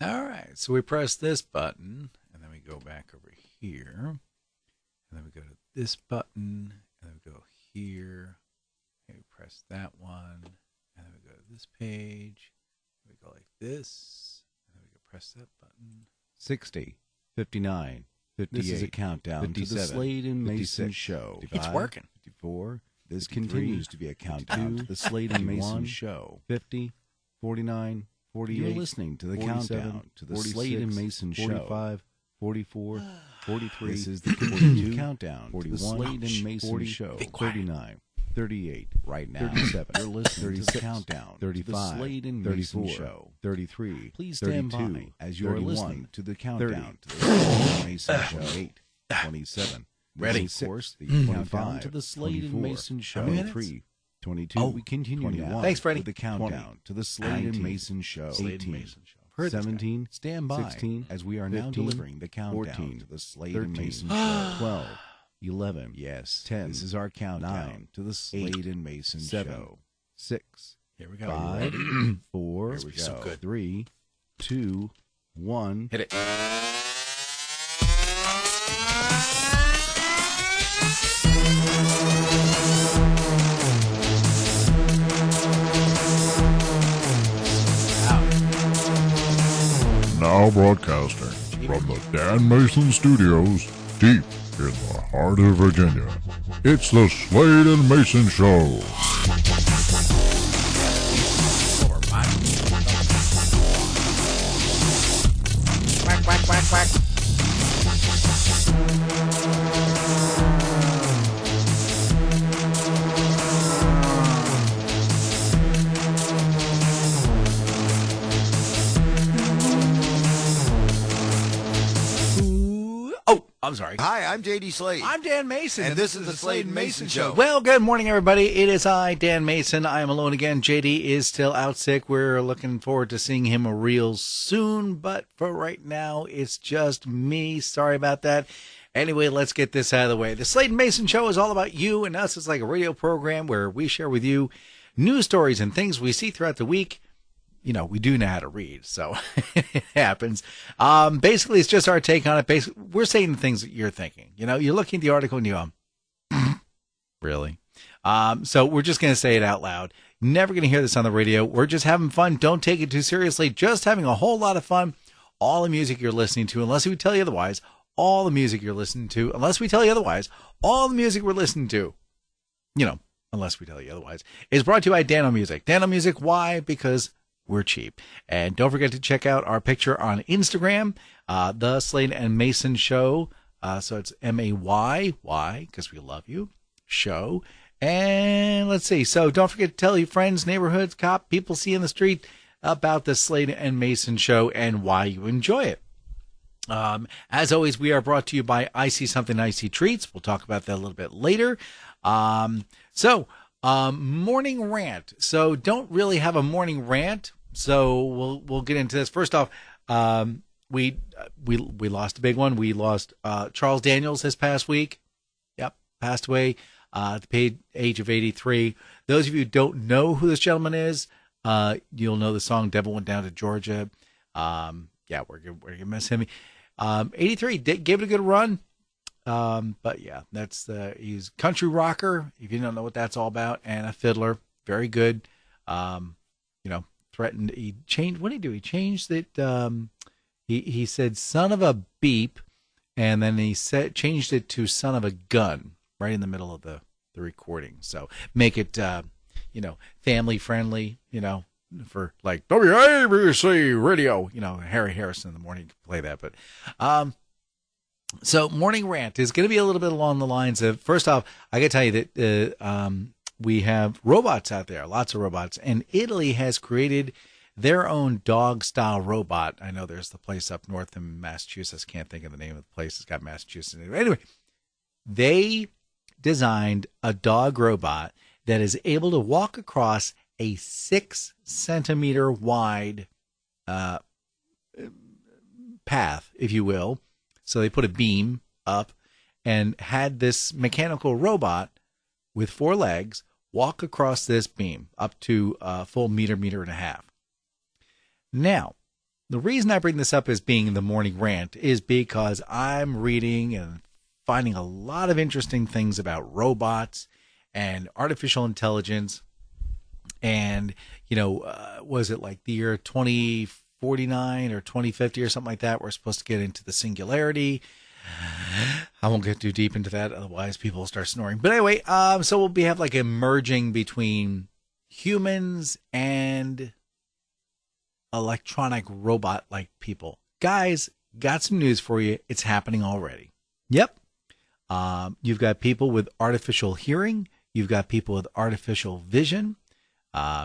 All right, so we press this button, and then we go back over here, and then we go to this button, and then we go here, and we press that one, and then we go to this page, we go like this, and then we go press that button. 60, 59, 58. This is a countdown to the Slade and Mayson show. 55, it's working. 54. This continues to be a countdown to the Slade and Mayson show. 50, 49, 48. You're listening to the countdown to the Slade and Mason show. 45, 44, 43. This is the 42 countdown 41, to the Slade and Mason 40, show. 39, 38. Right now. 37. You're listening to the countdown 35, to the Slade and Mason show. 33. Please stand 32, by as you're listening to the countdown 30, to the Slade and Mason show. 8, 27. Ready. Of course, the countdown to the Slade and Mason show. 23. 22. We continue now. Thanks, Freddie. With the countdown to the Slade and Mason show. 18. 17. Stand by. 16. As we are 15, now delivering the countdown 14, to the Slade 13, and Mason show. 12. 11. Yes. 10. This is our countdown 9, to the Slade and Mason 7, show. 6. Here we go. 5. 4. Here we go. So good. 3. 2. 1. Hit it. Now broadcasting from the Dan Mayson Studios, deep in the heart of Virginia, it's the Slade and Mayson Show. Quack, quack, quack, quack. I'm sorry. Hi, I'm J.D. Slade. I'm Dan Mayson. And this is the Slade and Mayson Show. Well, good morning, everybody. It is I, Dan Mayson. I am alone again. J.D. is still out sick. We're looking forward to seeing him real soon, but for right now, it's just me. Sorry about that. Anyway, let's get this out of the way. The Slade and Mayson Show is all about you and us. It's like a radio program where we share with you news stories and things we see throughout the week. You know, we do know how to read, so it happens. Basically, it's just our take on it. Basically, we're saying the things that you're thinking. You know, you're looking at the article and you go, really? So we're just going to say it out loud. Never going to hear this on the radio. We're just having fun. Don't take it too seriously. Just having a whole lot of fun. All the music you're listening to, unless we tell you otherwise, all the music you're listening to, unless we tell you otherwise, all the music we're listening to, you know, unless we tell you otherwise, is brought to you by Dano Music. Dano Music, why? Because we're cheap. And don't forget to check out our picture on Instagram, the Slade and Mayson Show. So it's MAY, because we love you, show. And let's see. So don't forget to tell your friends, neighborhoods, people see in the street about the Slade and Mayson Show and why you enjoy it. As always, we are brought to you by I See Something Icy Treats. We'll talk about that a little bit later. Morning rant. So don't really have a morning rant. So we'll get into this. First off, we lost a big one. We lost Charles Daniels this past week. Yep, passed away at the age of 83. Those of you who don't know who this gentleman is, you'll know the song "Devil Went Down to Georgia." Yeah, we're gonna miss him. 83 gave it a good run. But yeah, he's a country rocker, if you don't know what that's all about, and a fiddler. Very good. Threatened, he changed, what did he do? He changed it, he said son of a beep, and then he changed it to son of a gun, right in the middle of the recording. So make it, family friendly, for like WABC radio, Harry Harrison in the morning can play that, but, so morning rant is going to be a little bit along the lines of, first off, I got to tell you that we have robots out there, lots of robots, and Italy has created their own dog-style robot. I know there's the place up north in Massachusetts. Can't think of the name of the place. It's got Massachusetts in it. Anyway, they designed a dog robot that is able to walk across a 6-centimeter wide path, if you will. So they put a beam up and had this mechanical robot with 4 legs walk across this beam up to a full meter and a half. Now, the reason I bring this up as being the morning rant is because I'm reading and finding a lot of interesting things about robots and artificial intelligence. And, was it like the year 2049 or 2050 or something like that? We're supposed to get into the singularity. I won't get too deep into that, otherwise people will start snoring. But anyway, so we'll have like a merging between humans and electronic robot-like people. Guys, got some news for you. It's happening already. Yep. You've got people with artificial hearing. You've got people with artificial vision.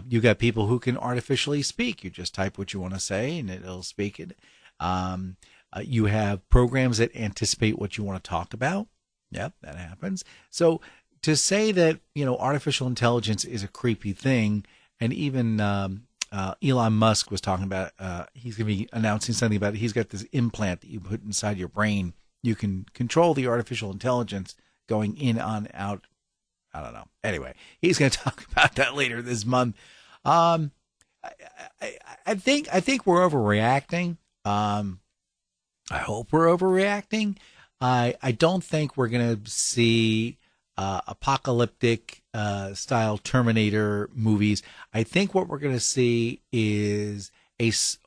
You've got people who can artificially speak. You just type what you want to say and it'll speak it. You have programs that anticipate what you want to talk about. Yep, that happens. So to say that, artificial intelligence is a creepy thing, and even Elon Musk was talking about, he's going to be announcing something about it. He's got this implant that you put inside your brain. You can control the artificial intelligence going in, on, out. I don't know. Anyway, he's going to talk about that later this month. I think we're overreacting. I hope we're overreacting. I don't think we're going to see apocalyptic style Terminator movies. I think what we're going to see is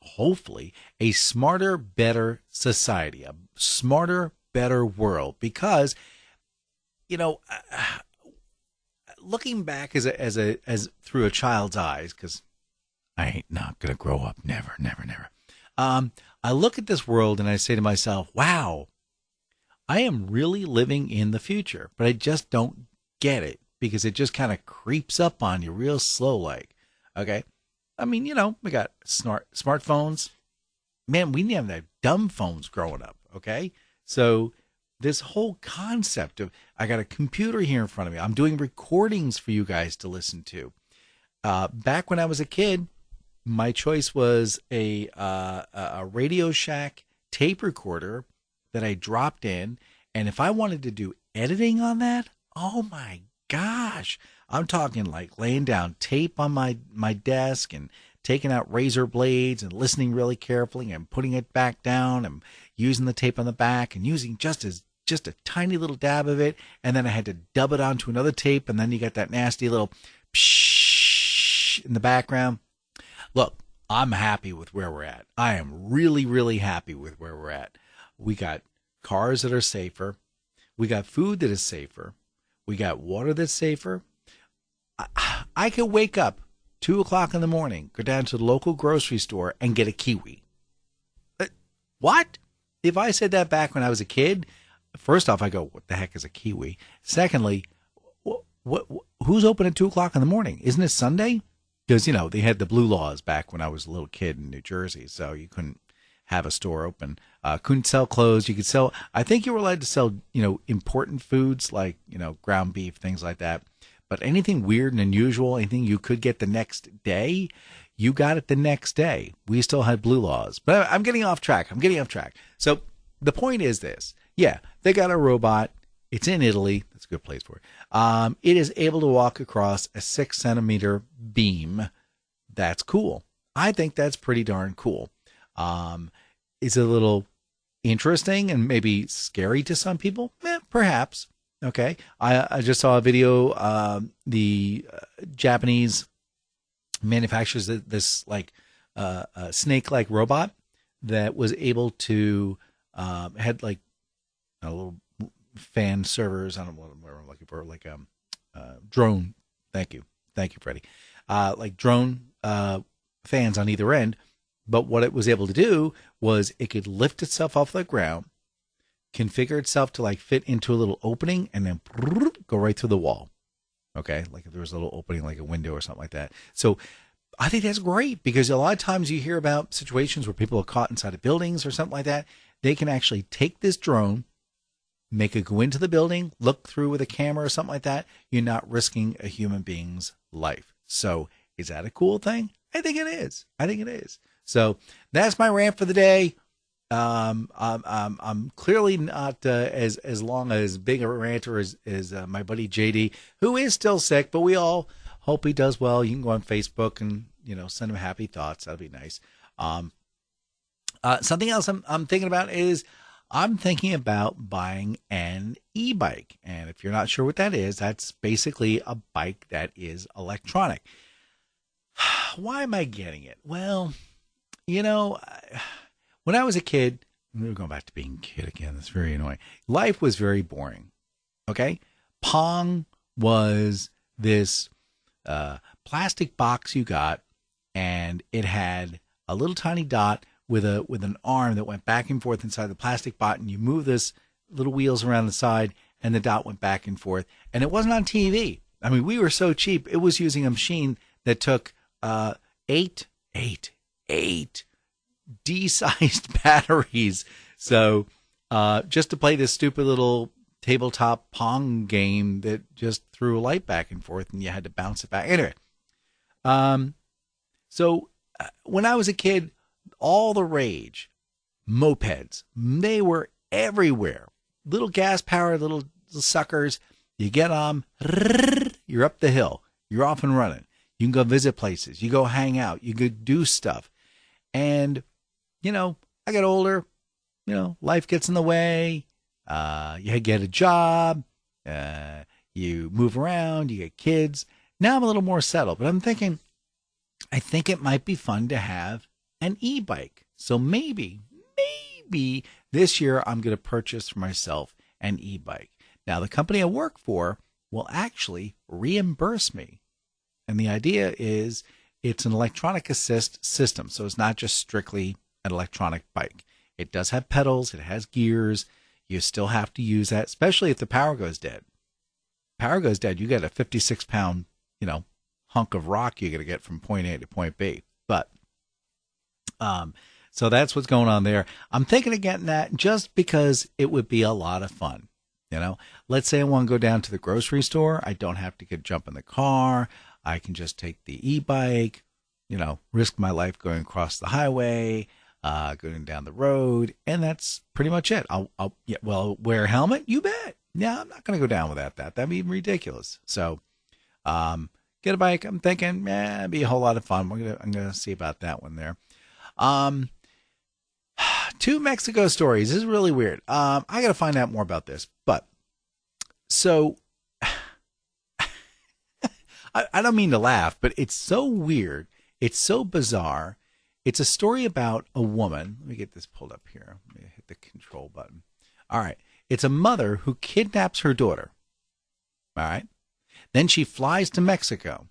hopefully a smarter, better society, a smarter, better world. Because, looking back as through a child's eyes, because I ain't not going to grow up. Never, never, never. I look at this world and I say to myself, wow, I am really living in the future, but I just don't get it because it just kind of creeps up on you real slow like. Okay. I mean, we got smartphones. Man, we didn't have dumb phones growing up. Okay. So this whole concept of, I got a computer here in front of me. I'm doing recordings for you guys to listen to. Back when I was a kid, my choice was a Radio Shack tape recorder that I dropped in. And if I wanted to do editing on that, oh my gosh, I'm talking like laying down tape on my desk and taking out razor blades and listening really carefully and putting it back down and using the tape on the back and using just a tiny little dab of it. And then I had to dub it onto another tape. And then you got that nasty little psh in the background. Look, I'm happy with where we're at. I am really, really happy with where we're at. We got cars that are safer. We got food that is safer. We got water that's safer. I could wake up 2 o'clock in the morning, go down to the local grocery store and get a kiwi. What? If I said that back when I was a kid, first off, I go, what the heck is a kiwi? Secondly, who's open at 2 o'clock in the morning? Isn't it Sunday? Because, they had the blue laws back when I was a little kid in New Jersey, so you couldn't have a store open. Couldn't sell clothes. You could sell, I think you were allowed to sell, important foods like, ground beef, things like that. But anything weird and unusual, anything you could get the next day, you got it the next day. We still had blue laws. But I'm getting off track. So the point is this. Yeah, they got a robot. It's in Italy. That's a good place for it. It is able to walk across a 6-centimeter beam. That's cool. I think that's pretty darn cool. Is it a little interesting and maybe scary to some people? Perhaps. Okay. I just saw a video. The Japanese manufactures this like snake-like robot that was able to had like a little fan servers. I don't know what I'm looking for, like drone. Thank you, Freddie. Like drone fans on either end. But what it was able to do was it could lift itself off the ground, configure itself to like fit into a little opening, and then go right through the wall. Okay, like if there was a little opening, like a window or something like that. So I think that's great because a lot of times you hear about situations where people are caught inside of buildings or something like that. They can actually take this drone, make it go into the building, look through with a camera or something like that. You're not risking a human being's life. So is that a cool thing? I think it is. So that's my rant for the day. I'm clearly not as long as big a ranter as my buddy JD, who is still sick, but we all hope he does well. You can go on Facebook and send him happy thoughts. That'd be nice. Something else I'm thinking about is I'm thinking about buying an e-bike. And if you're not sure what that is, that's basically a bike that is electronic. Why am I getting it? Well, when I was a kid, we're going back to being a kid again. That's very annoying. Life was very boring. Okay? Pong was this plastic box you got, and it had a little tiny dot with an arm that went back and forth inside the plastic box, and you move this little wheels around the side, and the dot went back and forth. And it wasn't on TV. I mean, we were so cheap. It was using a machine that took eight D-sized batteries. So just to play this stupid little tabletop Pong game that just threw a light back and forth, and you had to bounce it back. Anyway, so when I was a kid, all the rage, mopeds, they were everywhere. Little gas-powered little suckers. You get on, you're up the hill. You're off and running. You can go visit places. You go hang out. You go do stuff. And, I get older. Life gets in the way. You get a job. You move around. You get kids. Now I'm a little more settled. But I'm thinking, I think it might be fun to have an e-bike. So maybe this year I'm going to purchase for myself an e-bike. Now, the company I work for will actually reimburse me. And the idea is it's an electronic assist system. So it's not just strictly an electronic bike. It does have pedals. It has gears. You still have to use that, especially if the power goes dead. Power goes dead, you get a 56-pound, hunk of rock you got to get from point A to point B. But so that's what's going on there. I'm thinking of getting that just because it would be a lot of fun. Let's say I want to go down to the grocery store. I don't have to jump in the car. I can just take the e-bike, risk my life going across the highway, going down the road, and that's pretty much it. I'll wear a helmet? You bet. Yeah, I'm not going to go down without that. That'd be ridiculous. So, get a bike. I'm thinking, it'd be a whole lot of fun. I'm gonna see about that one there. 2 Mexico stories. This is really weird. I got to find out more about this. But so I don't mean to laugh, but it's so weird. It's so bizarre. It's a story about a woman. Let me get this pulled up here. Let me hit the control button. All right. It's a mother who kidnaps her daughter. All right. Then she flies to Mexico.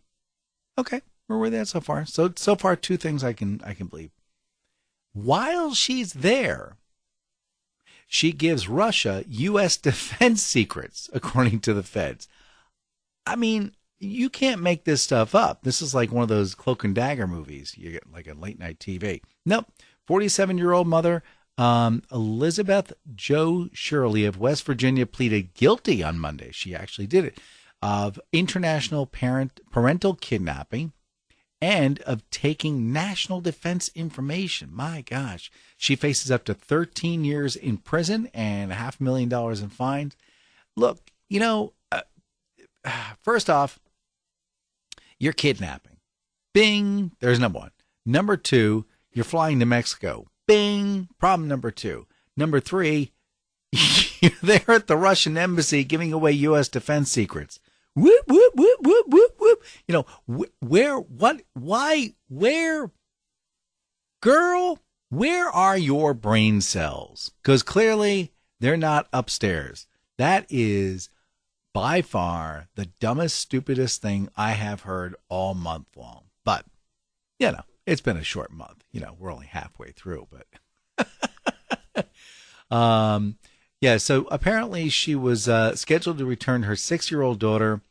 Okay. We're with that so far. So far, 2 things I can believe. While she's there, she gives Russia U.S. defense secrets, according to the feds. I mean, you can't make this stuff up. This is like one of those Cloak and Dagger movies. You get like a late night TV. Nope. 47-year-old mother, Elizabeth Jo Shirley of West Virginia, pleaded guilty on Monday. She actually did it, of international parental kidnapping and of taking national defense information. My gosh. She faces up to 13 years in prison and $500,000 in fines. Look, first off, you're kidnapping. Bing. There's number 1. Number 2, you're flying to Mexico. Bing. Problem number 2. Number 3, you're there at the Russian embassy giving away U.S. defense secrets. Whoop, whoop, whoop, whoop, whoop, whoop. Girl, where are your brain cells? Because clearly they're not upstairs. That is by far the dumbest, stupidest thing I have heard all month long. But, it's been a short month. We're only halfway through, but so apparently she was scheduled to return her 6-year-old daughter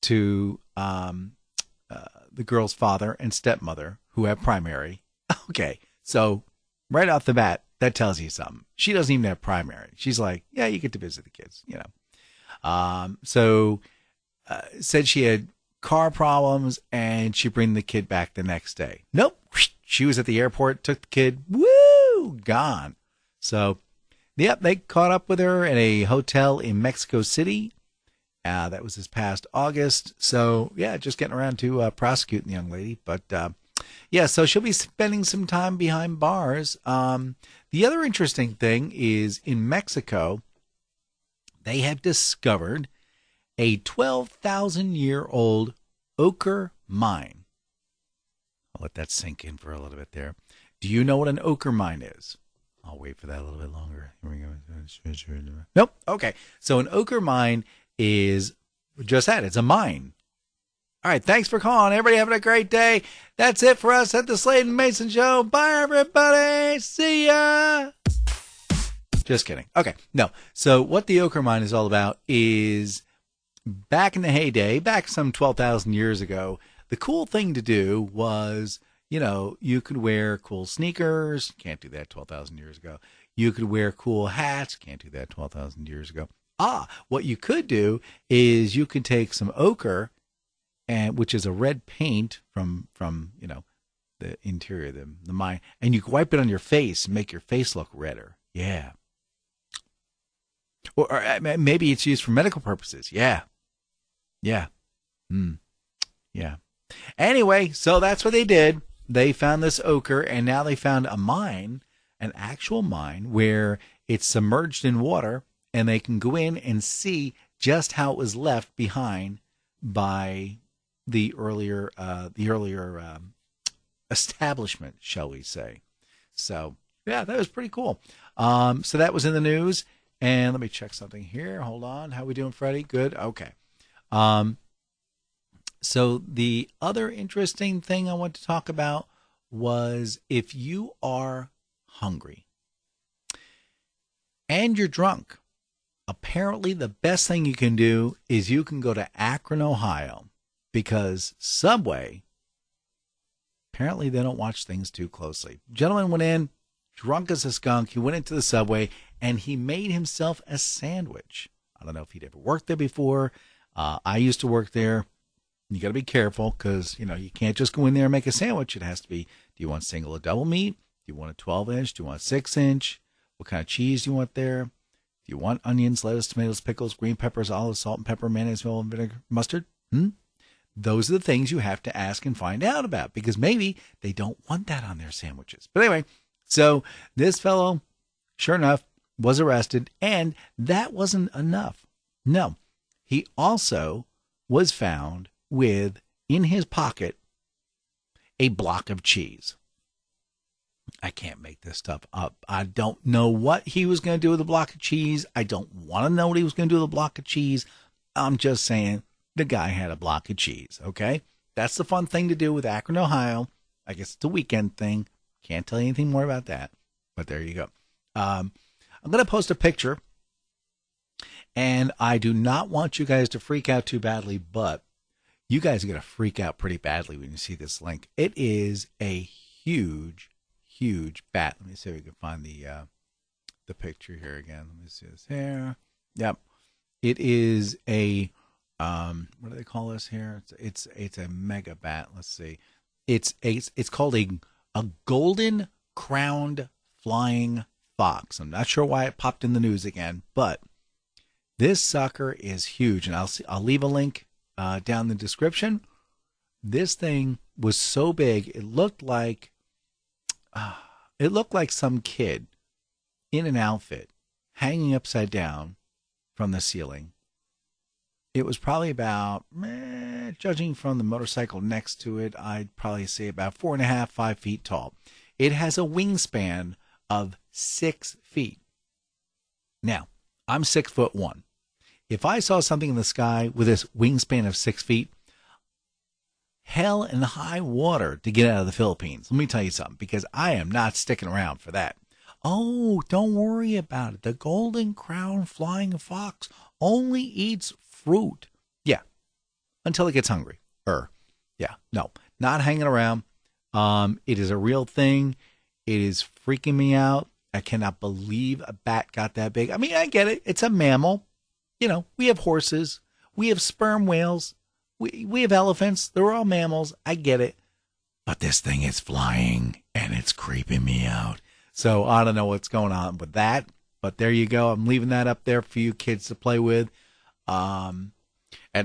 to the girl's father and stepmother, who have primary. Okay, so right off the bat, that tells you something. She doesn't even have primary. She's like, yeah, you get to visit the kids, said she had car problems and she bring the kid back the next day. Nope. She was at the airport, took the kid, gone. So, yep, they caught up with her at a hotel in Mexico City. That was this past August. So, yeah, just getting around to prosecuting the young lady. But, Yeah, so she'll be spending some time behind bars. The other interesting thing is in Mexico, they have discovered a 12,000-year-old ochre mine. I'll let that sink in for a little bit there. Do you know what an ochre mine is? I'll wait for that a little bit longer. Here we go. Nope. Okay. So an ochre mine is just that. It's a mine. All right. Thanks for calling. Everybody having a great day. That's it for us at the Slade and Mayson Show. Bye, everybody. See ya. Just kidding. Okay. No. So what the ochre mine is all about is back in the heyday, back some 12,000 years ago, the cool thing to do was, you could wear cool sneakers. Can't do that 12,000 years ago. You could wear cool hats. Can't do that 12,000 years ago. What you could do is you could take some ochre, which is a red paint from the interior of the mine, and you could wipe it on your face and make your face look redder. Yeah. Or maybe it's used for medical purposes. Yeah. Yeah. Yeah. Anyway, so that's what they did. They found this ochre, and now they found a mine, an actual mine, where it's submerged in water, and they can go in and see just how it was left behind by the earlier establishment, shall we say. So, yeah, that was pretty cool. So that was in the news. And let me check something here. Hold on. How we doing, Freddie? Good. Okay. So the other interesting thing I want to talk about was if you are hungry and you're drunk, apparently the best thing you can do is you can go to Akron, Ohio, because Subway, apparently they don't watch things too closely. Gentleman went in, drunk as a skunk. He went into the Subway and he made himself a sandwich. I don't know if he'd ever worked there before. I used to work there. You got to be careful because, you can't just go in there and make a sandwich. It has to be, do you want single or double meat? Do you want a 12-inch? Do you want a 6-inch? What kind of cheese do you want there? Do you want onions, lettuce, tomatoes, pickles, green peppers, olives, salt and pepper, mayonnaise, oil, and vinegar, mustard? Those are the things you have to ask and find out about because maybe they don't want that on their sandwiches. But anyway, so this fellow, sure enough, was arrested, and that wasn't enough. No, he also was found with, in his pocket, a block of cheese. I can't make this stuff up. I don't know what he was going to do with a block of cheese. I don't want to know what he was going to do with a block of cheese. I'm just saying the guy had a block of cheese, okay? That's the fun thing to do with Akron, Ohio. I guess it's a weekend thing. Can't tell you anything more about that, but there you go. I'm going to post a picture, and I do not want you guys to freak out too badly, but you guys are going to freak out pretty badly when you see this link. It is a huge, huge bat. Let me see if we can find the picture here again. Let me see this here. Yep. It is a, what do they call this here? It's a Megabat. Let's see. It's called a golden crowned flying fox. I'm not sure why it popped in the news again, but this sucker is huge. And I'll leave a link down in the description. This thing was so big, it looked like some kid in an outfit hanging upside down from the ceiling. It was probably about, judging from the motorcycle next to it, I'd probably say about 4.5, 5 feet tall. It has a wingspan of 6 feet. Now, I'm 6'1". If I saw something in the sky with this wingspan of 6 feet, hell and high water to get out of the Philippines. Let me tell you something, because I am not sticking around for that. Oh, don't worry about it. The golden crown flying fox only eats fruit. Yeah, until it gets hungry. Yeah, no, not hanging around. It is a real thing. It is freaking me out. I cannot believe a bat got that big. I mean, I get it. It's a mammal. We have horses. We have sperm whales. We have elephants. They're all mammals. I get it. But this thing is flying, and it's creeping me out. So I don't know what's going on with that. But there you go. I'm leaving that up there for you kids to play with. And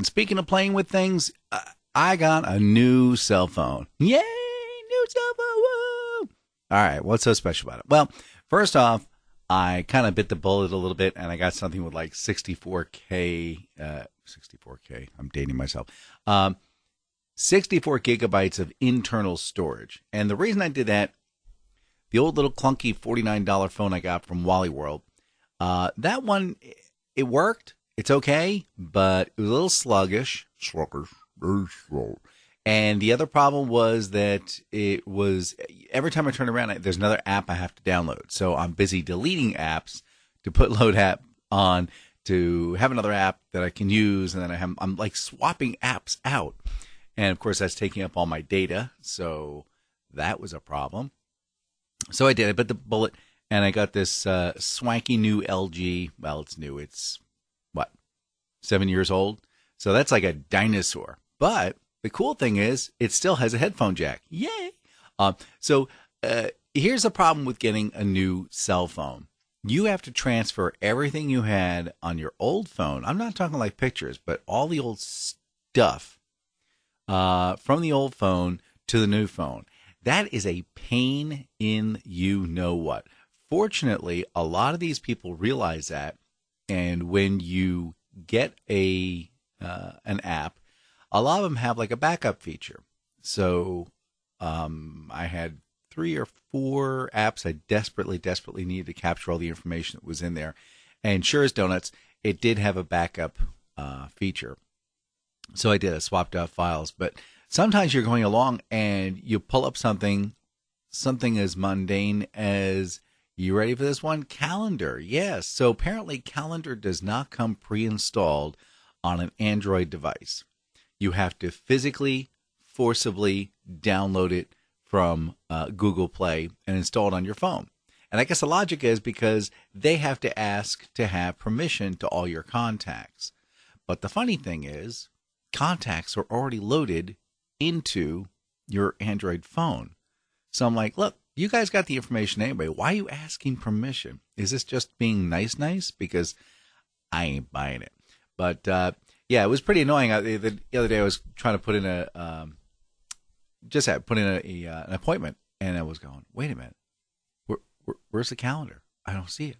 speaking of playing with things, I got a new cell phone. Yay, new cell All right. What's so special about it? Well, first off, I kind of bit the bullet a little bit, and I got something with like 64K. 64K. I'm dating myself. 64 gigabytes of internal storage. And the reason I did that, the old little clunky $49 phone I got from Wally World, that one, it worked. It's okay, but it was a little sluggish. Very slow. And the other problem was that it was, every time I turn around, there's another app I have to download. So I'm busy deleting apps to put load app on to have another app that I can use. And then I'm like swapping apps out. And of course, that's taking up all my data. So that was a problem. So I did. I bit the bullet, and I got this swanky new LG. Well, it's new. It's, 7 years old? So that's like a dinosaur. But the cool thing is, it still has a headphone jack. Yay! So here's the problem with getting a new cell phone. You have to transfer everything you had on your old phone. I'm not talking like pictures, but all the old stuff from the old phone to the new phone. That is a pain in you know what. Fortunately, a lot of these people realize that, and when you get an app, a lot of them have like a backup feature. So I had 3 or 4 apps I desperately needed to capture all the information that was in there. And sure as donuts, it did have a backup feature. So I did. I swapped out files. But sometimes you're going along and you pull up something as mundane as, you ready for this one? Calendar. Yes. So apparently Calendar does not come pre-installed on an Android device. You have to physically, forcibly download it from Google Play and install it on your phone. And I guess the logic is because they have to ask to have permission to all your contacts. But the funny thing is, contacts are already loaded into your Android phone. So I'm like, look, you guys got the information anyway. Why are you asking permission? Is this just being nice? Because I ain't buying it. But yeah, it was pretty annoying. The other day I was trying to put in an appointment, and I was going, wait a minute, where's the calendar? I don't see it.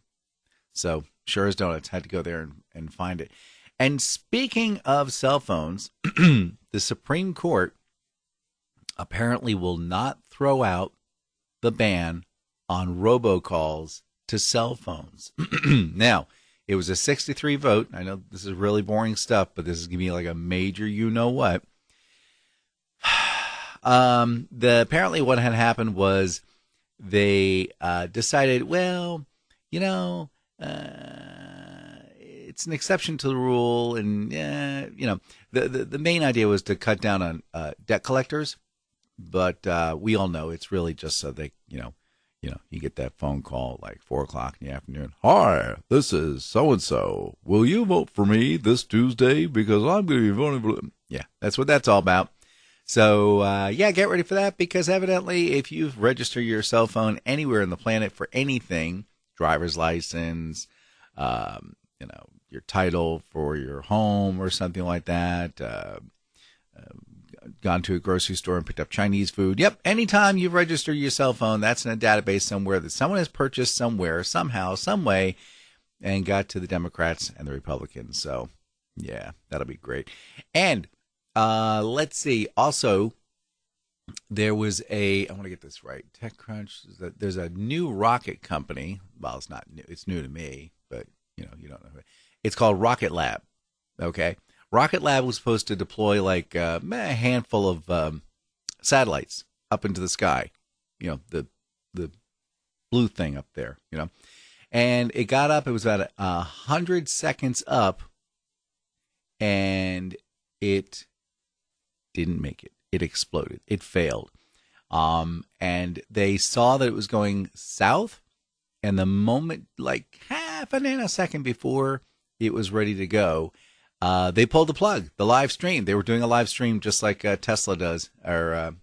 So sure as donuts, had to go there and find it. And speaking of cell phones, the Supreme Court apparently will not throw out the ban on robocalls to cell phones. Now, it was a 6-3 vote. I know this is really boring stuff, but this is going to be like a major you-know-what. Apparently what had happened was they decided, well, it's an exception to the rule, and the main idea was to cut down on debt collectors, but we all know it's really just so they, you get that phone call like 4:00 in the afternoon. Hi, this is so-and-so. Will you vote for me this Tuesday? Because I'm going to be voting for... Yeah, that's what that's all about. So, get ready for that, because evidently if you've registered your cell phone anywhere on the planet for anything, driver's license, your title for your home or something like that, gone to a grocery store and picked up Chinese food. Yep, anytime you've registered your cell phone, that's in a database somewhere that someone has purchased somewhere, somehow, some way, and got to the Democrats and the Republicans. So, yeah, that'll be great. And let's see. Also, there was I want to get this right, TechCrunch. There's a new rocket company. Well, it's not new. It's new to me, but, you don't know. It's called Rocket Lab. Okay. Rocket Lab was supposed to deploy like a handful of satellites up into the sky, the blue thing up there, and it got up. It was about 100 seconds up, and it didn't make it. It exploded. It failed, and they saw that it was going south, and the moment, like half a nanosecond before it was ready to go, they pulled the plug, the live stream. They were doing a live stream just like Tesla does, or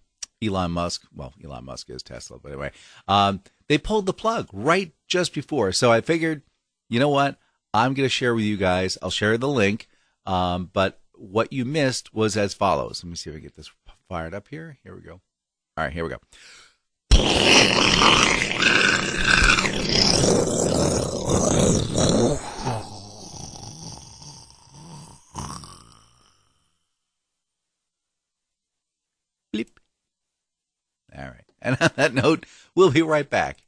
Elon Musk. Well, Elon Musk is Tesla, but anyway. They pulled the plug right just before. So I figured, you know what? I'm going to share with you guys. I'll share the link. But what you missed was as follows. Let me see if I get this fired up here. Here we go. All right, here we go. Bleep. All right. And on that note, we'll be right back.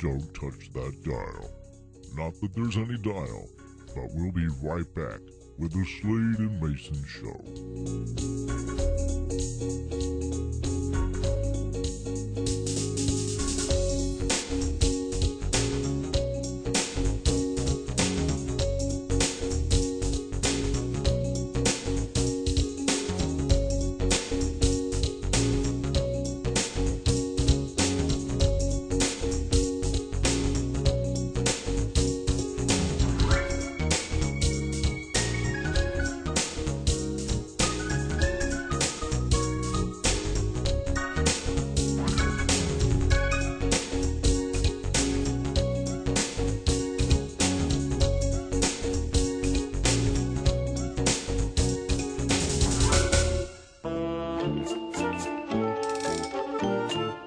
Don't touch that dial. Not that there's any dial, but we'll be right back with the Slade and Mayson Show.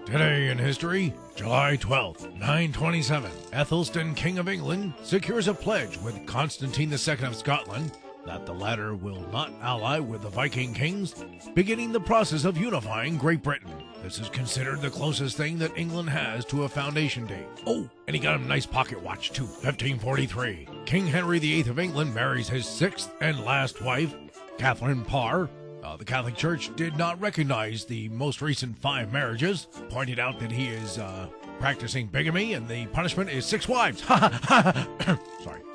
Today in history, July 12th, 927, Athelstan, King of England, secures a pledge with Constantine II of Scotland that the latter will not ally with the Viking kings, beginning the process of unifying Great Britain. This is considered the closest thing that England has to a foundation date. Oh, and he got him a nice pocket watch too. 1543, King Henry VIII of England marries his sixth and last wife, Catherine Parr. The Catholic Church did not recognize the most recent 5 marriages, pointed out that he is practicing bigamy and the punishment is 6 wives. Sorry.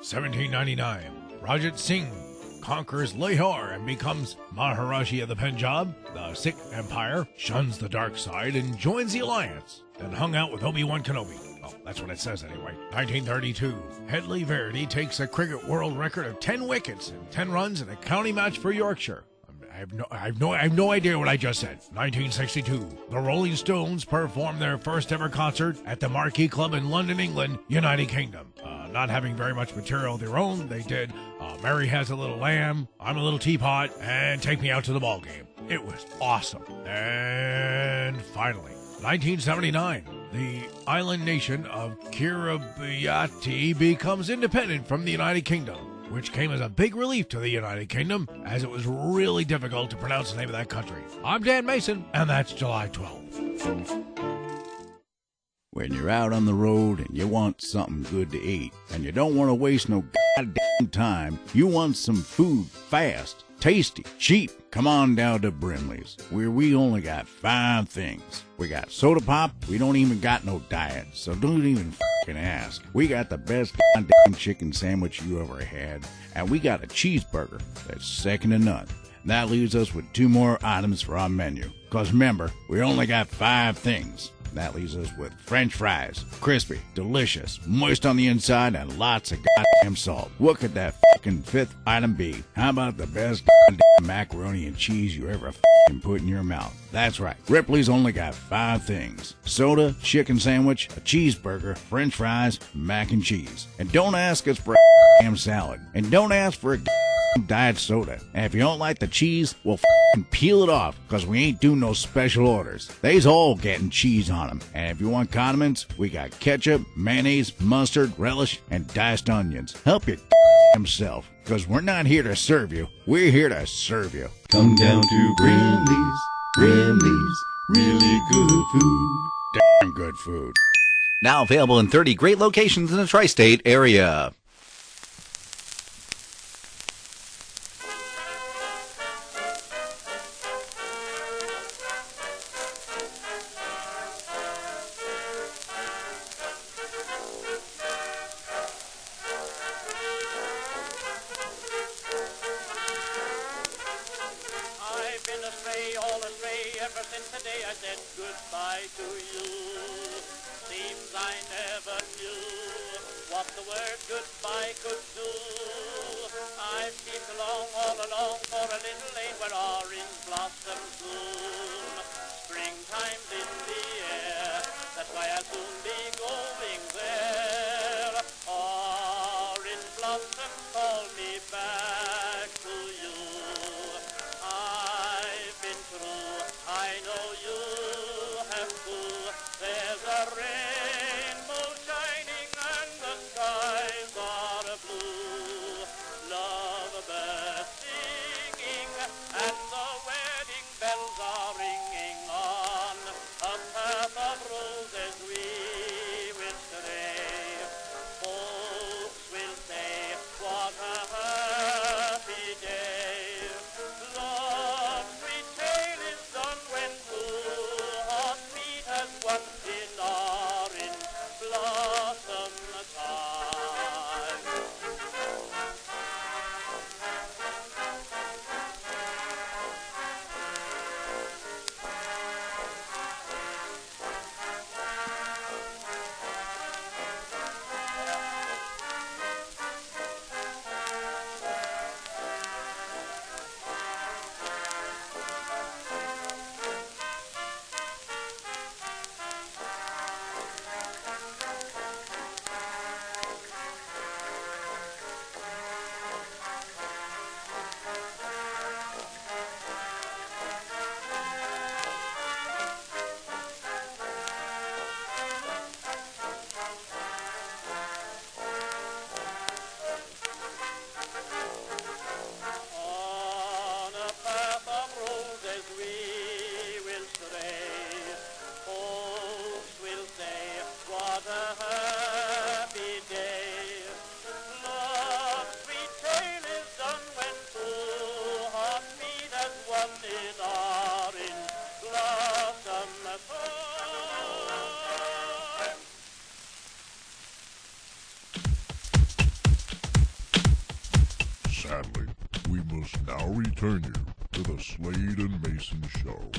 1799, Rajat Singh conquers Lahore and becomes Maharaji of the Punjab. The Sikh Empire shuns the dark side and joins the alliance, then hung out with Obi-Wan Kenobi. Well, that's what it says anyway. 1932, Headley Verity takes a cricket world record of 10 wickets and 10 runs in a county match for Yorkshire. I have no idea what I just said. 1962, the Rolling Stones perform their first ever concert at the Marquee Club in London, England, United Kingdom. Not having very much material of their own, they did Mary Has a Little Lamb, I'm a Little Teapot, and Take Me Out to the Ball Game. It was awesome. And finally, 1979, the island nation of Kiribati becomes independent from the United Kingdom, which came as a big relief to the United Kingdom, as it was really difficult to pronounce the name of that country. I'm Dan Mayson, and that's July 12th. When you're out on the road and you want something good to eat, and you don't want to waste no goddamn time, you want some food fast, tasty, cheap, come on down to Brimley's, where we only got 5 things. We got soda pop, we don't even got no diet, so don't even fucking ask. We got the best goddamn chicken sandwich you ever had, and we got a cheeseburger that's second to none. That leaves us with 2 more items for our menu, cause remember, we only got 5 things. That leaves us with French fries, crispy, delicious, moist on the inside, and lots of goddamn salt. What could that fucking 5th item be? How about the best goddamn macaroni and cheese you ever fucking put in your mouth? That's right, Ripley's only got 5 things: soda, chicken sandwich, a cheeseburger, French fries, mac and cheese. And don't ask us for a damn salad. And don't ask for a diet soda. And if you don't like the cheese, well, f***ing peel it off, because we ain't doing no special orders. They's all getting cheese on them. And if you want condiments, we got ketchup, mayonnaise, mustard, relish, and diced onions. Help your himself, because we're not here to serve you. We're here to serve you. Come down to Brimley's, Brimley's, really good food. Damn good food. Now available in 30 great locations in the tri-state area. ever since the day I said goodbye to you. Seems I never knew what the word goodbye could do. I've been along all along for a little lane where orange blossoms bloom. Springtime's in the air, that's why I'll soon be going there. Orange blossoms call me return you to the Slade and Mayson Show.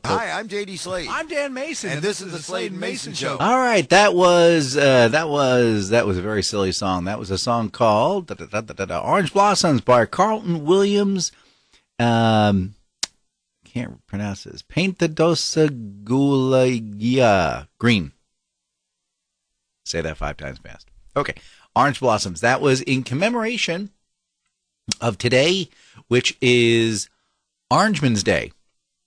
Hi, I'm J.D. Slade. I'm Dan Mayson, and this is the Slade and Mayson Show. All right, that was a very silly song. That was a song called Orange Blossoms by Carlton Williams. Can't pronounce this. Paint the dosa gula green. Say that 5 times fast. Okay, Orange Blossoms. That was in commemoration of today, which is Orangeman's Day.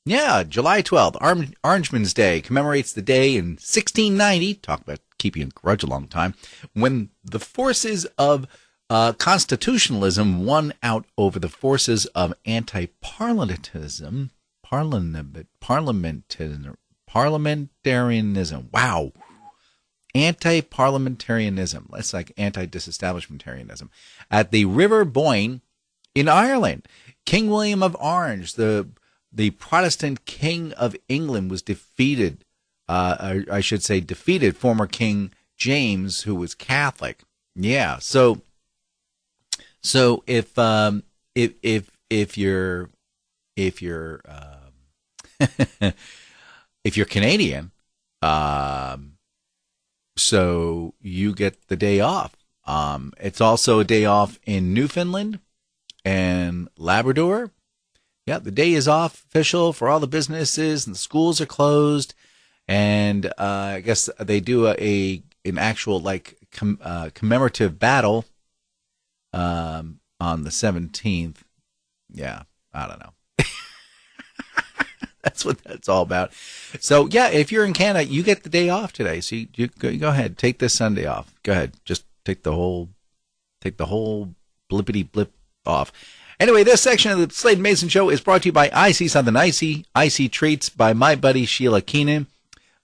Yeah, July 12th, Orangeman's Day commemorates the day in 1690, talk about keeping a grudge a long time, when the forces of constitutionalism won out over the forces of anti-parliamentarism. Parliamentarianism. Wow. Anti-parliamentarianism. That's like anti-disestablishmentarianism. At the River Boyne in Ireland, King William of Orange, the Protestant King of England, was defeated. I should say defeated former King James, who was Catholic. Yeah. So if you're if you're Canadian, so you get the day off. It's also a day off in Newfoundland and Labrador. Yeah, the day is off official for all the businesses, and the schools are closed. And I guess they do an actual commemorative battle on the 17th. Yeah, I don't know. That's what that's all about. So yeah, if you're in Canada, you get the day off today. So you go ahead, take this Sunday off. Go ahead, just take the whole blippity blip off. Anyway, this section of the Slade and Mayson Show is brought to you by Icy Something Icy, Icy Treats by my buddy Sheila Keenan.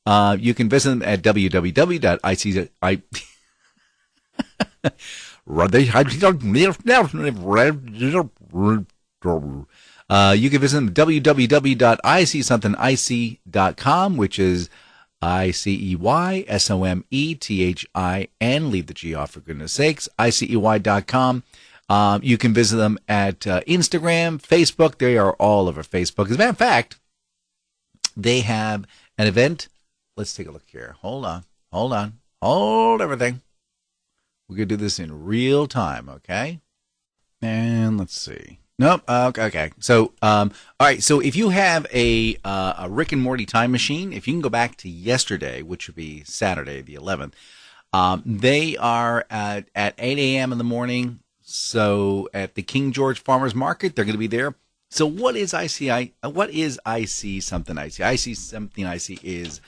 You can visit them at www.icy. You can visit them at www.iceysomethingIcy.com, which is ICEYSOMETHIN. Leave the G off, for goodness sakes. ICEY.com. You can visit them at Instagram, Facebook. They are all over Facebook. As a matter of fact, they have an event. Let's take a look here. Hold everything. We're going to do this in real time, okay? And let's see. Nope. Okay. So, all right. So if you have a Rick and Morty time machine, if you can go back to yesterday, which would be Saturday, the 11th, they are at 8 a.m. in the morning. So at the King George Farmers Market, they're going to be there. So what is ICI? What is IC Something Icy? IC Something Icy is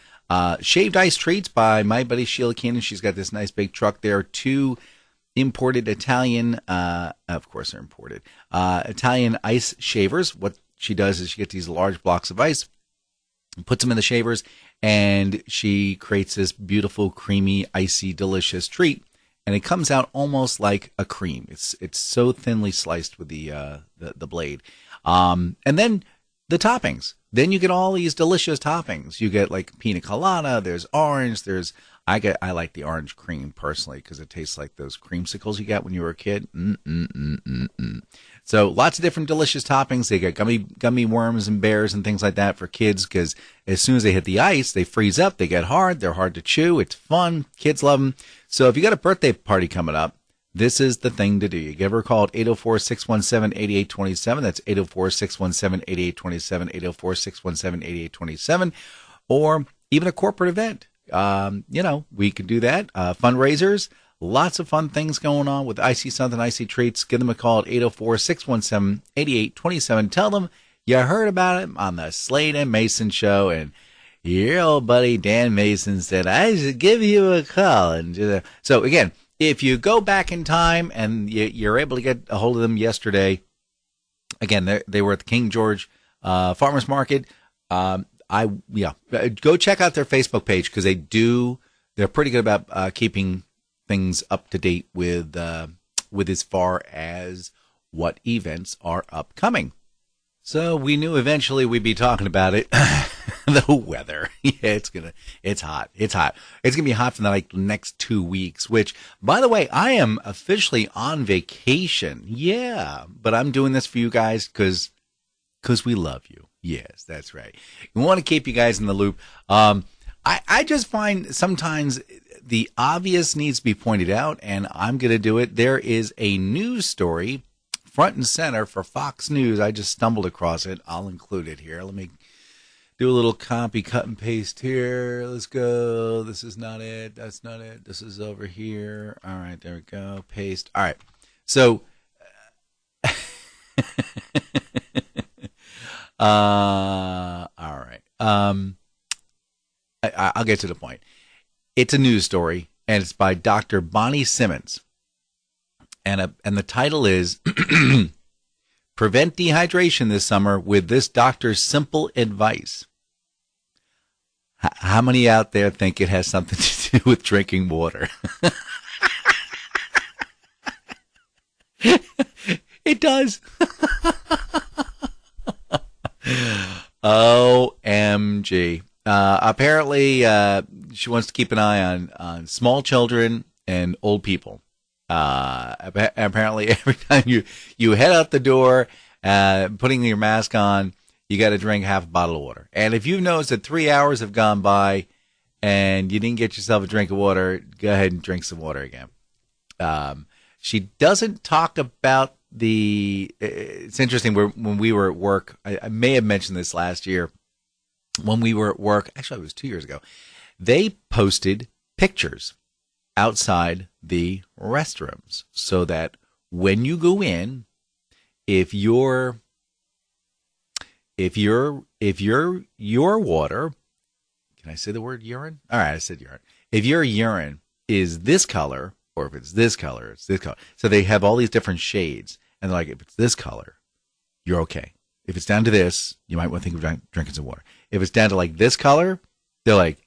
shaved ice treats by my buddy Sheila Keenan. She's got this nice big truck there. 2 imported Italian, of course they're imported, Italian ice shavers. What she does is she gets these large blocks of ice, puts them in the shavers, and she creates this beautiful, creamy, icy, delicious treat. And it comes out almost like a cream. It's so thinly sliced with the blade. And then the toppings. Then you get all these delicious toppings. You get like pina colada. There's orange. I like the orange cream personally because it tastes like those creamsicles you got when you were a kid. So lots of different delicious toppings. They got gummy worms and bears and things like that for kids because as soon as they hit the ice, they freeze up. They get hard. They're hard to chew. It's fun. Kids love them. So if you got a birthday party coming up, this is the thing to do. You give her a call at 804-617-8827. That's 804-617-8827, 804-617-8827, or even a corporate event. We can do that. Fundraisers, lots of fun things going on with Icy Something Icy Treats. Give them a call at 804-617-8827. Tell them you heard about it on the Slade and Mayson Show, and your old buddy Dan Mayson said, I should give you a call. And so again, if you go back in time and you're able to get a hold of them yesterday, again, they were at the King George Farmers Market. Go check out their Facebook page because they're pretty good about keeping things up to date with as far as what events are upcoming. So we knew eventually we'd be talking about it. The weather. Yeah, it's hot. It's hot. It's going to be hot for the next 2 weeks, which, by the way, I am officially on vacation. Yeah, but I'm doing this for you guys because we love you. Yes, that's right. We want to keep you guys in the loop. I just find sometimes the obvious needs to be pointed out, and I'm going to do it. There is a news story front and center for Fox News. I just stumbled across it. I'll include it here. Let me do a little copy, cut, and paste here. Let's go. This is not it. That's not it. This is over here. All right, there we go. Paste. All right. So, all right. I'll get to the point. It's a news story, and it's by Dr. Bonnie Simmons. And the title is Prevent Dehydration This Summer with This Doctor's Simple Advice. How many out there think it has something to do with drinking water? It does. OMG. Apparently, she wants to keep an eye on small children and old people. Apparently, every time you head out the door, putting your mask on, you got to drink half a bottle of water. And if you've noticed that 3 hours have gone by and you didn't get yourself a drink of water, go ahead and drink some water again. She doesn't talk about it's interesting, when we were at work, I may have mentioned this last year, when we were at work, actually it was 2 years ago, they posted pictures outside the restrooms so that when you go in, if your water, can I say the word urine? All right, I said urine. If your urine is this color, or if it's this color, it's this color. So they have all these different shades, and they're like, if it's this color, you're okay. If it's down to this, you might want to think of drinking some water. If it's down to like this color, they're like,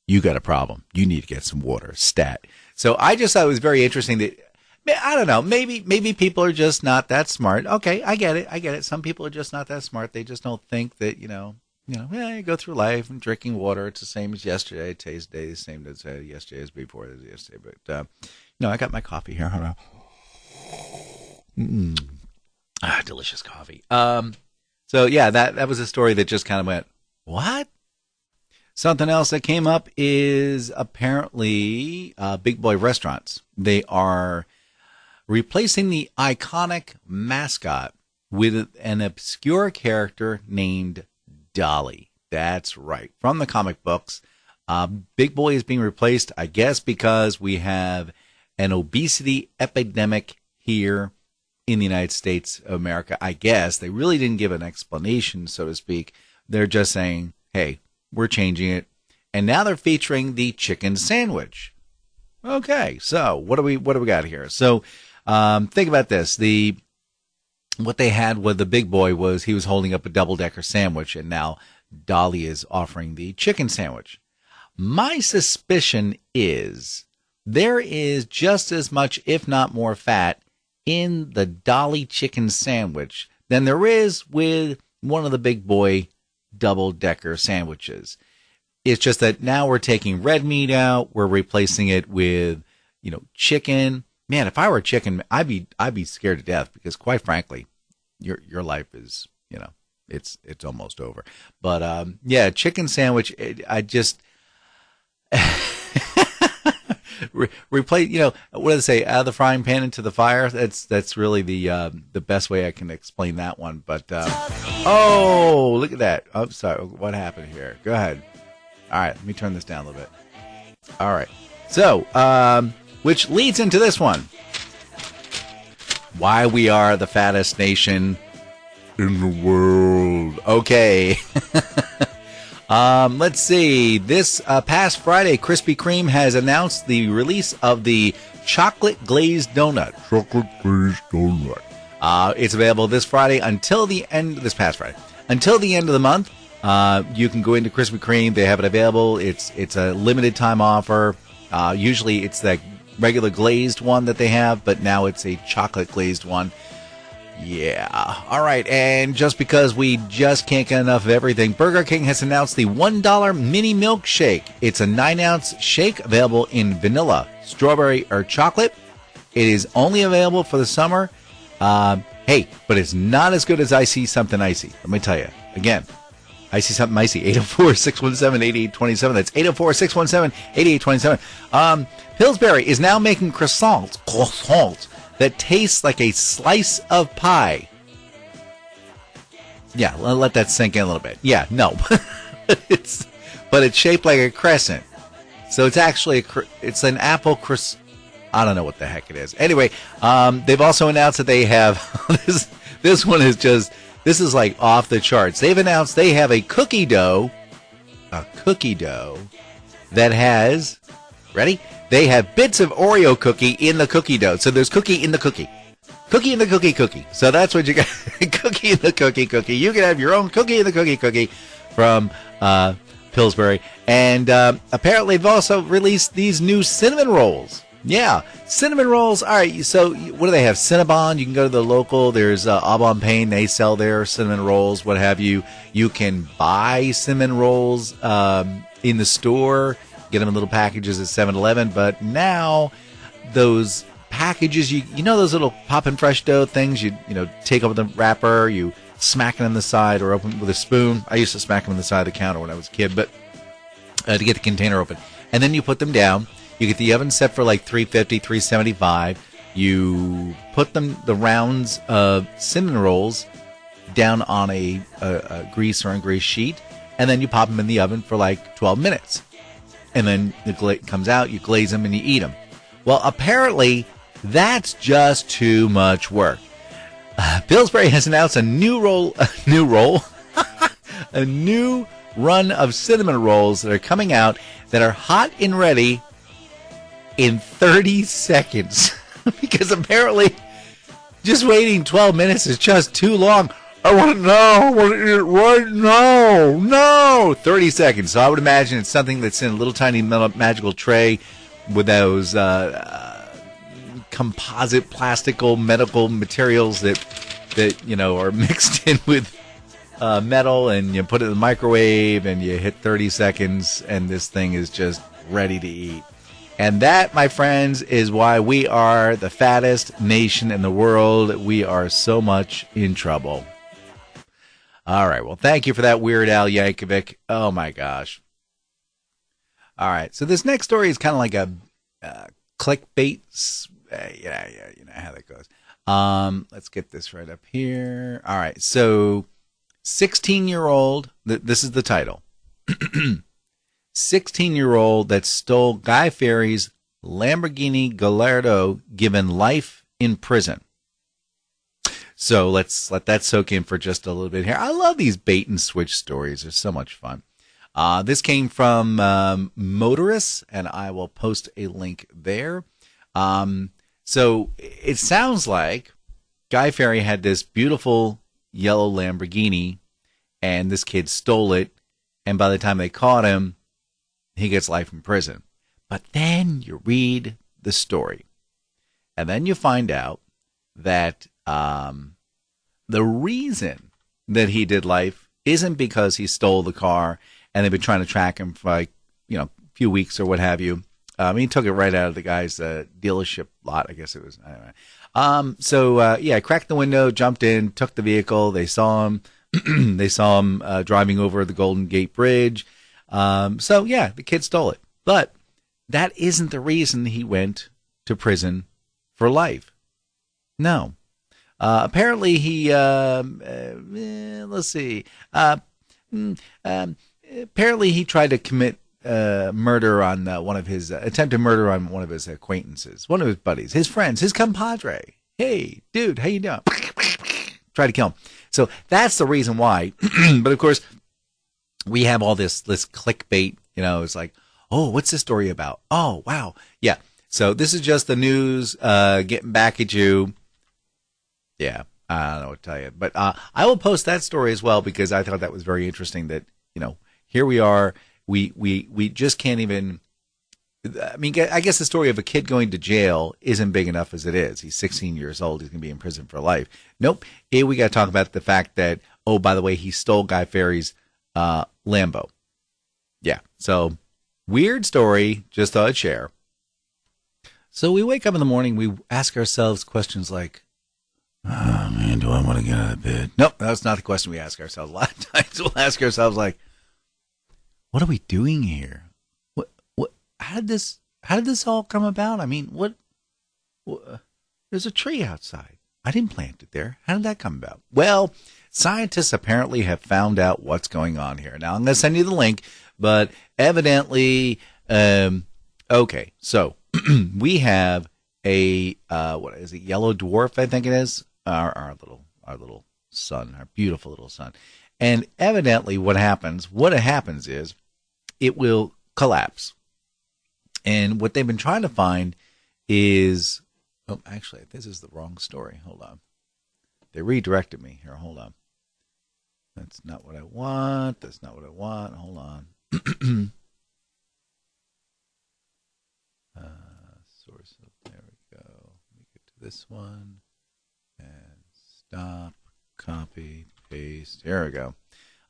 you got a problem. You need to get some water. Stat. So I just thought it was very interesting that, I don't know, maybe people are just not that smart. Okay, I get it. Some people are just not that smart. They just don't think that, you you go through life and drinking water. It's the same as yesterday. Today's day is the same as yesterday as before yesterday. But, I got my coffee here. Hold on. Delicious coffee. So yeah, that was a story that just kind of went, what? Something else that came up is apparently Big Boy restaurants. They are replacing the iconic mascot with an obscure character named Dolly. That's right. From the comic books, Big Boy is being replaced, I guess, because we have an obesity epidemic here in the United States of America. I guess they really didn't give an explanation, so to speak. They're just saying, hey, we're changing it. And now they're featuring the chicken sandwich. Okay, so what do we got here? So think about this. What they had with the Big Boy was he was holding up a double-decker sandwich, and now Dolly is offering the chicken sandwich. My suspicion is there is just as much, if not more, fat in the Dolly chicken sandwich than there is with one of the Big Boy double-decker sandwiches. It's just that now we're taking red meat out, we're replacing it with, chicken. Man, if I were chicken, I'd be scared to death because, quite frankly, your life is, it's almost over. But yeah, chicken sandwich. I just replace. What do they say? Out of the frying pan into the fire. That's really the best way I can explain that one. But oh, look at that. I'm sorry. What happened here? Go ahead. All right, let me turn this down a little bit. All right. So, which leads into this one. Why we are the fattest nation in the world. Okay. Let's see. This past Friday, Krispy Kreme has announced the release of the chocolate glazed donut. Chocolate glazed donut. It's available this Friday this past Friday, until the end of the month. You can go into Krispy Kreme. They have it available. It's a limited time offer. Usually it's the regular glazed one that they have, but now it's a chocolate glazed one. Yeah. All right. And just because we just can't get enough of everything, Burger King has announced the $1 mini milkshake. It's a 9-ounce shake available in vanilla, strawberry, or chocolate. It is only available for the summer. Hey, but it's not as good as I See Something Icy. Let me tell you. Again, I See Something Icy. 804-617-8827. That's 804-617-8827. Pillsbury is now making croissants that tastes like a slice of pie. Yeah, let that sink in a little bit. Yeah, no. But it's shaped like a crescent. So it's actually it's an apple croissant. I don't know what the heck it is. Anyway, they've also announced that they have this one is just, this is like off the charts. They've announced they have a cookie dough that has, ready? They have bits of Oreo cookie in the cookie dough. So there's cookie in the cookie. Cookie in the cookie. So that's what you got. Cookie in the cookie. You can have your own cookie in the cookie from Pillsbury. And apparently they've also released these new cinnamon rolls. Yeah, cinnamon rolls. All right, so what do they have? Cinnabon. You can go to the local. There's Aubon Pain. They sell their cinnamon rolls, what have you. You can buy cinnamon rolls in the store. Get them in little packages at 7-Eleven. But now those packages, you know those little Poppin' Fresh dough things? You take over the wrapper, you smack it on the side or open with a spoon. I used to smack them on the side of the counter when I was a kid, but to get the container open. And then you put them down. You get the oven set for like 350, 375. You put the rounds of cinnamon rolls down on a grease or ungreased sheet, and then you pop them in the oven for like 12 minutes. And then the comes out, you glaze them, and you eat them. Well, apparently, that's just too much work. Pillsbury has announced a new run of cinnamon rolls that are coming out that are hot and ready in 30 seconds. Because apparently just waiting 12 minutes is just too long. I want to know. I want to eat it right now. No. 30 seconds. So I would imagine it's something that's in a little tiny magical tray with those composite plastical medical materials that are mixed in with metal, and you put it in the microwave and you hit 30 seconds and this thing is just ready to eat. And that, my friends, is why we are the fattest nation in the world. We are so much in trouble. All right. Well, thank you for that, Weird Al Yankovic. Oh, my gosh. All right. So this next story is kind of like a clickbait. Yeah, you know how that goes. Let's get this right up here. All right. So 16-year-old, this is the title. 16-year-old that stole Guy Fieri's Lamborghini Gallardo given life in prison. So let's let that soak in for just a little bit here. I love these bait and switch stories. They're so much fun. This came from Motorists, and I will post a link there. So it sounds like Guy Fieri had this beautiful yellow Lamborghini, and this kid stole it, and by the time they caught him, he gets life in prison. But then you read the story, and then you find out that the reason that he did life isn't because he stole the car and they've been trying to track him for like, a few weeks or what have you. He took it right out of the guy's dealership lot, I guess it was. Anyway. Cracked the window, jumped in, took the vehicle. They saw him. They saw him driving over the Golden Gate Bridge. The kid stole it. But that isn't the reason he went to prison for life. No. Apparently he, let's see. Apparently he tried to commit murder on attempted murder on one of his acquaintances, one of his buddies, his friends, his compadre. Hey, dude, how you doing? Try to kill him. So that's the reason why. But of course, we have all this clickbait. It's like, oh, what's this story about? Oh, wow, yeah. So this is just the news getting back at you. Yeah, I don't know what to tell you, but I will post that story as well because I thought that was very interesting. That here we are. We just can't even I mean, I guess the story of a kid going to jail isn't big enough as it is. He's 16 years old. He's going to be in prison for life. Nope. Here we got to talk about the fact that, oh, by the way, he stole Guy Fieri's Lambo. Yeah. So weird story. Just thought I'd share. So we wake up in the morning. We ask ourselves questions like, oh, man, do I want to get out of bed? Nope. That's not the question we ask ourselves. A lot of times we'll ask ourselves like, what are we doing here? How did this all come about? I mean, what there's a tree outside. I didn't plant it there. How did that come about? Well, scientists apparently have found out what's going on here. Now, I'm going to send you the link, but evidently, okay, so we have a, what is it, yellow dwarf, I think it is, our little sun, our beautiful little sun. And evidently what happens is it will collapse. And what they've been trying to find is, oh, actually, this is the wrong story. Hold on. They redirected me here. Hold on. That's not what I want. That's not what I want. Hold on. Source of, there we go. Let me get to this one. And stop, copy, paste. There we go.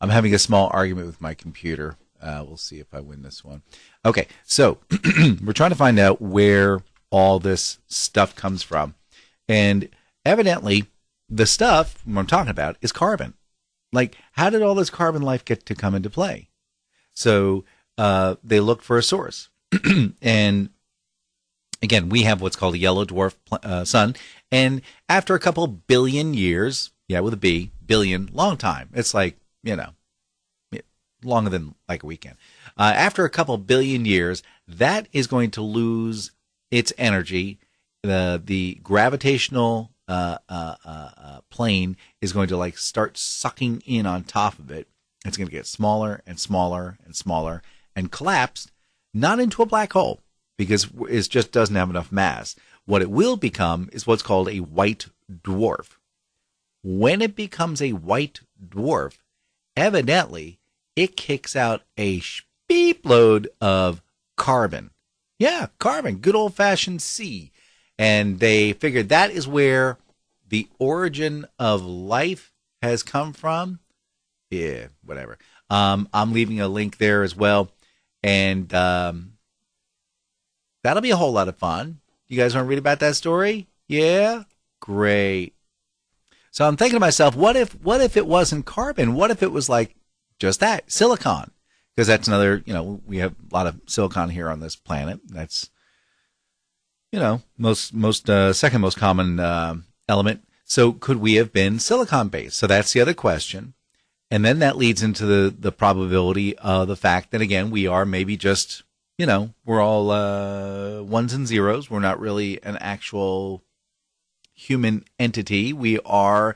I'm having a small argument with my computer. We'll see if I win this one. Okay, so we're trying to find out where all this stuff comes from. And evidently, the stuff I'm talking about is carbon. Like, how did all this carbon life get to come into play? So they looked for a source. And again, we have what's called a yellow dwarf sun. And after a couple billion years, yeah, with a B, billion, long time. It's like, longer than like a weekend. After a couple billion years, that is going to lose its energy. The gravitational plane is going to like start sucking in on top of it. It's going to get smaller and smaller and smaller and collapse, not into a black hole because it just doesn't have enough mass. What it will become is what's called a white dwarf. When it becomes a white dwarf, evidently, it kicks out a beep load of carbon. Yeah, carbon, good old-fashioned C. And they figured that is where the origin of life has come from. Yeah, whatever. I'm leaving a link there as well. And that'll be a whole lot of fun. You guys want to read about that story? Yeah? Great. So I'm thinking to myself, what if it wasn't carbon? What if it was like just that, silicon? Because that's another, we have a lot of silicon here on this planet. That's, second most common element. So could we have been silicon-based? So that's the other question. And then that leads into the probability of the fact that, again, we are maybe just, we're all ones and zeros. We're not really an actual human entity. We are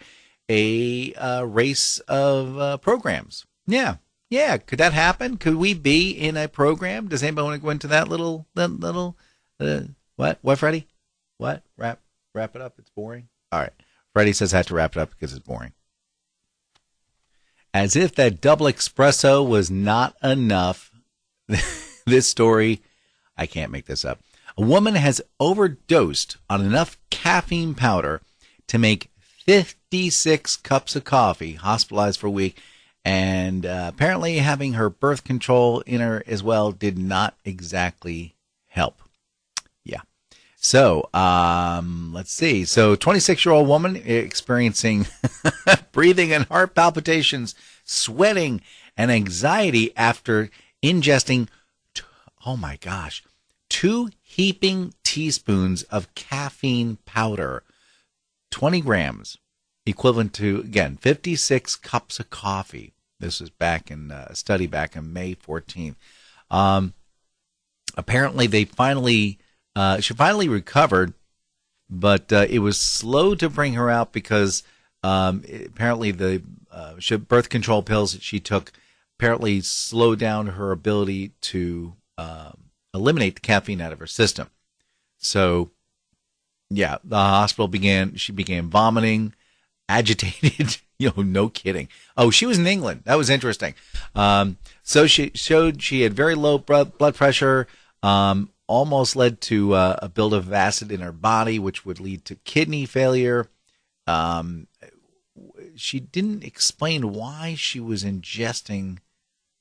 a race of programs. Yeah. Could that happen? Could we be in a program? Does anybody want to go into that little what, Freddie? What? Wrap it up. It's boring. All right. Freddie says I have to wrap it up because it's boring. As if that double espresso was not enough, this story, I can't make this up. A woman has overdosed on enough caffeine powder to make 56 cups of coffee, hospitalized for a week, and apparently having her birth control in her as well did not exactly help. Yeah. So, let's see. So, 26-year-old woman experiencing breathing and heart palpitations, sweating, and anxiety after ingesting, 2 heaping teaspoons of caffeine powder, 20 grams, equivalent to, again, 56 cups of coffee. This was back in a study back in May 14th. Apparently, she finally recovered, but it was slow to bring her out because apparently the birth control pills that she took apparently slowed down her ability to eliminate the caffeine out of her system. So, yeah, the hospital she began vomiting, agitated, no kidding. Oh, she was in England. That was interesting. So she showed she had very low blood pressure, almost led to a buildup of acid in her body, which would lead to kidney failure. She didn't explain why she was ingesting.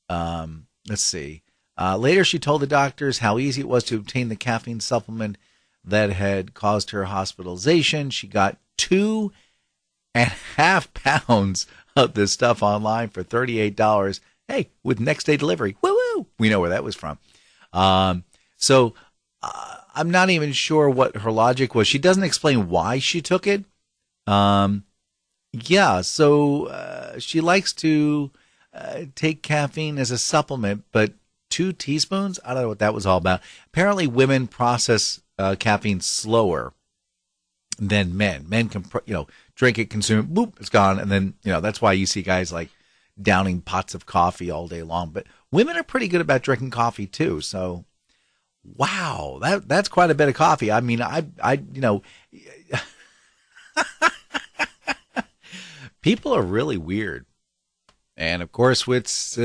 Let's see. Later, she told the doctors how easy it was to obtain the caffeine supplement that had caused her hospitalization. She got 2.5 pounds of this stuff online for $38. Hey, with next day delivery. Woo-woo! We know where that was from. So I'm not even sure what her logic was. She doesn't explain why she took it. So she likes to take caffeine as a supplement, but 2 teaspoons? I don't know what that was all about. Apparently women process caffeine slower than men. Men can, drink it, consume it, boop, it's gone. And then, that's why you see guys like downing pots of coffee all day long. But women are pretty good about drinking coffee too. So, wow, that's quite a bit of coffee. I mean, people are really weird. And of course, it's,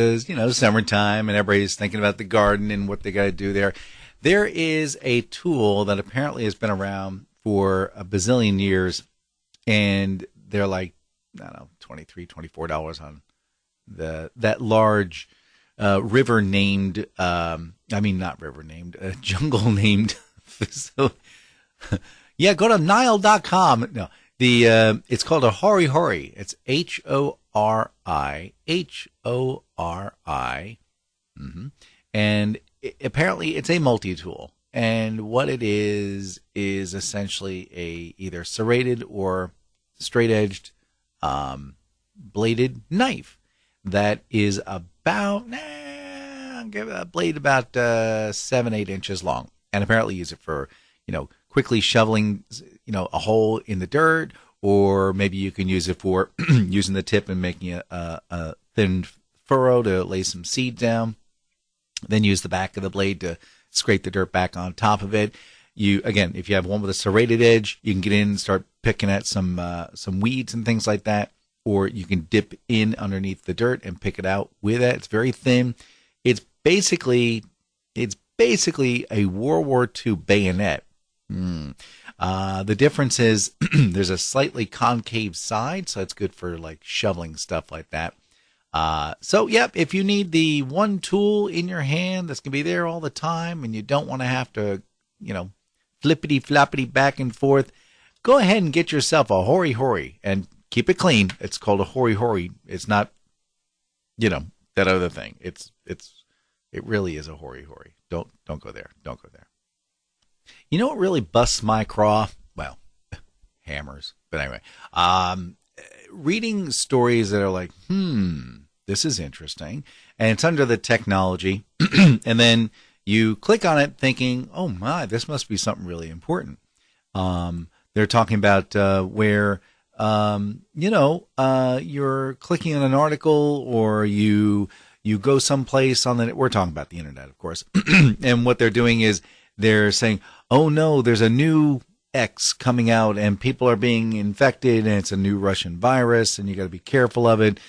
summertime and everybody's thinking about the garden and what they got to do there. There is a tool that apparently has been around for a bazillion years, and they're like, I don't know, $23, $24 on that large river named, not river named, jungle named facility. Yeah, go to Nile.com. No, it's called a hori hori. It's HORI. Mm-hmm. And apparently it's a multi-tool. And what it is essentially a either serrated or straight-edged bladed knife that is about, give a blade about 7-8 inches long. And apparently use it for, quickly shoveling, a hole in the dirt, or maybe you can use it for using the tip and making a thin furrow to lay some seed down. Then use the back of the blade to scrape the dirt back on top of it. If you have one with a serrated edge, you can get in and start picking at some weeds and things like that. Or you can dip in underneath the dirt and pick it out with it. It's very thin. It's basically a World War II bayonet. The difference is there's a slightly concave side, so it's good for like shoveling stuff like that. If you need the one tool in your hand that's going to be there all the time and you don't want to have to, flippity floppity back and forth, go ahead and get yourself a hori hori and keep it clean. It's called a hori hori. It's not, that other thing. It really is a hori hori. Don't go there. Don't go there. You know what really busts my craw? Well, hammers. But anyway, reading stories that are like, this is interesting. And it's under the technology. And then you click on it thinking, oh my, this must be something really important. They're talking about where, you're clicking on an article or you go someplace on the, we're talking about the internet, of course. And what they're doing is they're saying, oh no, there's a new X coming out and people are being infected and it's a new Russian virus and you got to be careful of it.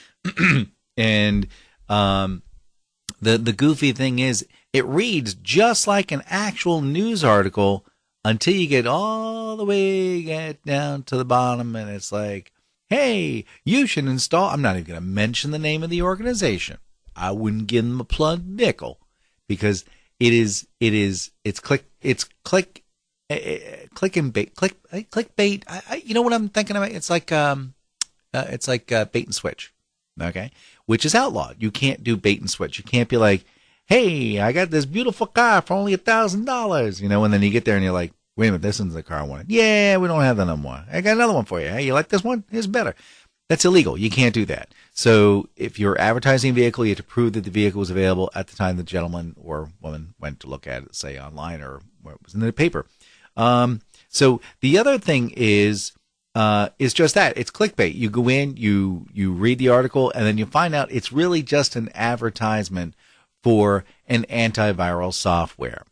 And the goofy thing is it reads just like an actual news article until you get all the way down to the bottom and it's like, hey, you should install, I'm not even going to mention the name of the organization. I wouldn't give them a plug nickel because it's click and bait, clickbait. You know what I'm thinking about? It's like bait and switch. Okay. Which is outlawed. You can't do bait and switch. You can't be like, hey, I got this beautiful car for only $1,000, and then you get there and you're like, wait a minute, this isn't the car I wanted. Yeah, we don't have that no more. I got another one for you. Hey, you like this one? It's better. That's illegal. You can't do that. So if you're advertising a vehicle, you have to prove that the vehicle was available at the time the gentleman or woman went to look at it, say online or where it was in the paper. So the other thing is just that. It's clickbait. You go in, you read the article, and then you find out it's really just an advertisement for an antiviral software.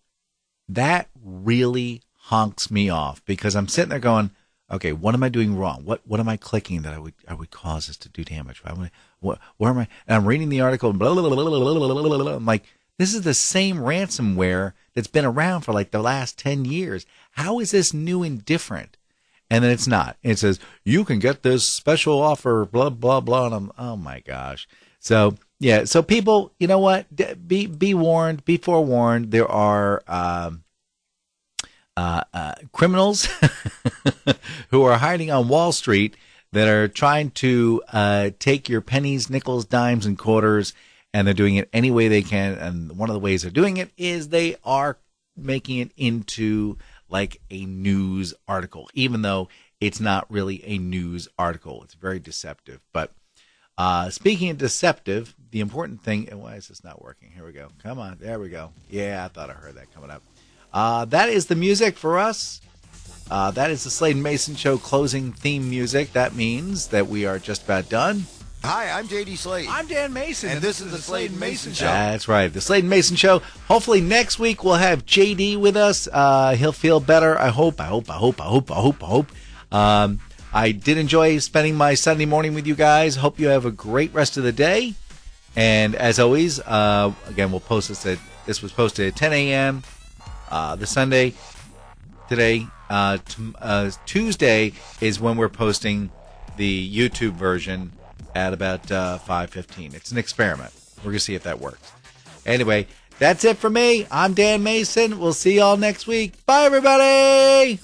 That really honks me off because I'm sitting there going, okay, what am I doing wrong? What am I clicking that I would cause this to do damage? Where am I? And I'm reading the article and blah, blah, blah, blah, blah, blah, blah, blah. I'm like, This is the same ransomware that's been around for like the last 10 years. How is this new and different? And then it's not. It says, you can get this special offer, blah, blah, blah. And I'm, oh my gosh. So, yeah. So people, you know what? Be warned, be forewarned. There are criminals who are hiding on Wall Street that are trying to take your pennies, nickels, dimes, and quarters, and they're doing it any way they can. And one of the ways they're doing it is they are making it into like a news article, even though it's not really a news article. It's very deceptive. But speaking of deceptive, the important thing, and why is this not working? Here we go. Come on. There we go. Yeah, I thought I heard that coming up. That is the music for us. That is the Slade and Mayson Show closing theme music. That means that we are just about done. Hi, I'm J.D. Slade. I'm Dan Mayson. And this is the Slade and Mayson Show. That's right, the Slade and Mayson Show. Hopefully next week we'll have J.D. with us. He'll feel better. I hope. I did enjoy spending my Sunday morning with you guys. Hope you have a great rest of the day. And as always, again, we'll post this this was posted at 10 a.m. The Sunday. Today, Tuesday is when we're posting the YouTube version at about 5:15. It's an experiment. We're going to see if that works. Anyway, that's it for me. I'm Dan Mayson. We'll see y'all next week. Bye, everybody!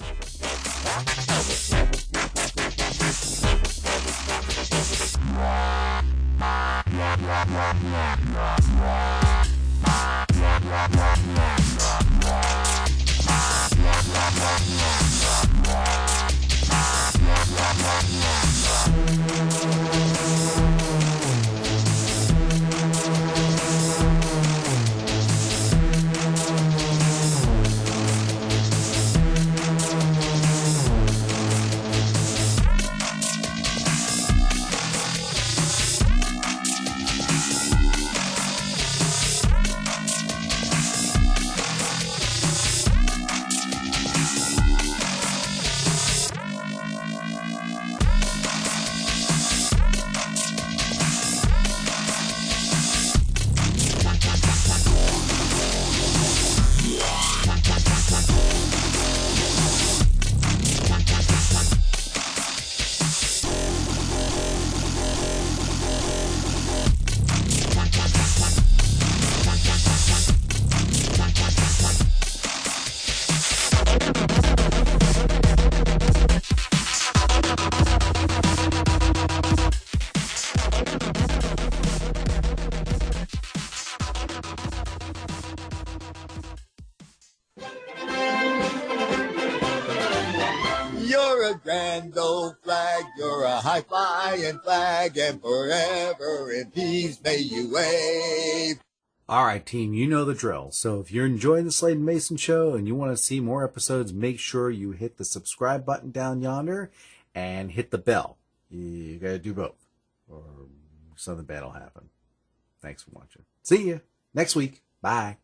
You're a grand old flag, you're a high-flying flag, and forever in peace may you wave. All right, team, you know the drill. So if you're enjoying the Slade and Mayson Show and you want to see more episodes, make sure you hit the subscribe button down yonder and hit the bell. You got to do both, or something bad will happen. Thanks for watching. See you next week. Bye.